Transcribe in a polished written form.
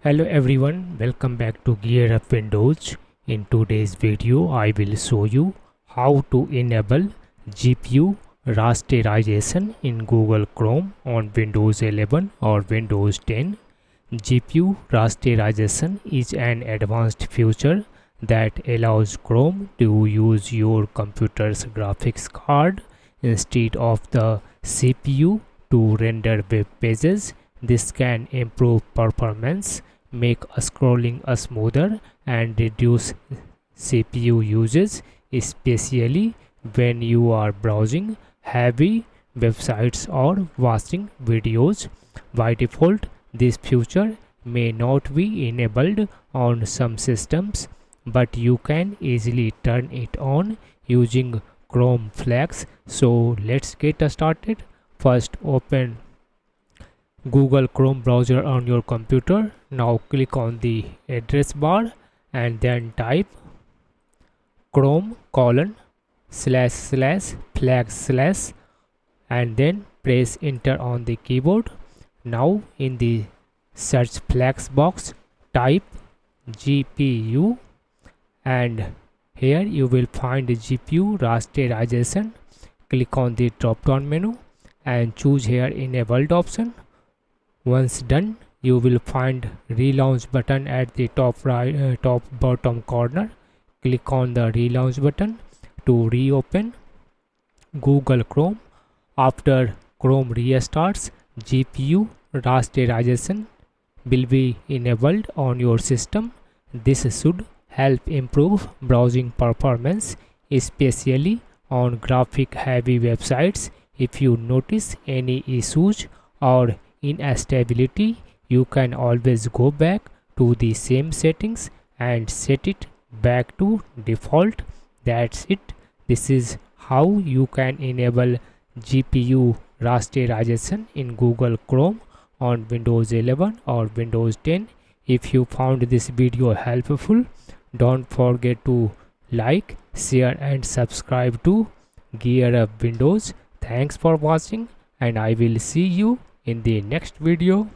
Hello everyone, welcome back to GearUpWindows. In today's video, I will show you how to enable GPU Rasterization in Google Chrome on Windows 11 or Windows 10. GPU Rasterization is an advanced feature that allows Chrome to use your computer's graphics card instead of the CPU to render web pages. This can improve performance, make scrolling smoother, and reduce CPU usage, especially when you are browsing heavy websites or watching videos. By default, this feature may not be enabled on some systems, but you can easily turn it on using Chrome flags. So let's get started. First, open Google Chrome browser on your computer. Now click on the address bar and then type Chrome : // and then press enter on the keyboard. Now in the search flags box type GPU and here you will find GPU Rasterization. Click on the drop down menu and choose here enabled option. Once done, you will find relaunch button at the top bottom corner. Click on the relaunch button to reopen Google Chrome. After Chrome restarts, GPU Rasterization will be enabled on your system. This should help improve browsing performance, especially on graphic heavy websites. If you notice any issues or instability, you can always go back to the same settings and set it back to default. That's it. This is how you can enable GPU Rasterization in Google Chrome on Windows 11 or Windows 10. If you found this video helpful, don't forget to like, share and subscribe to GearUpWindows. Thanks for watching and I will see you in the next video.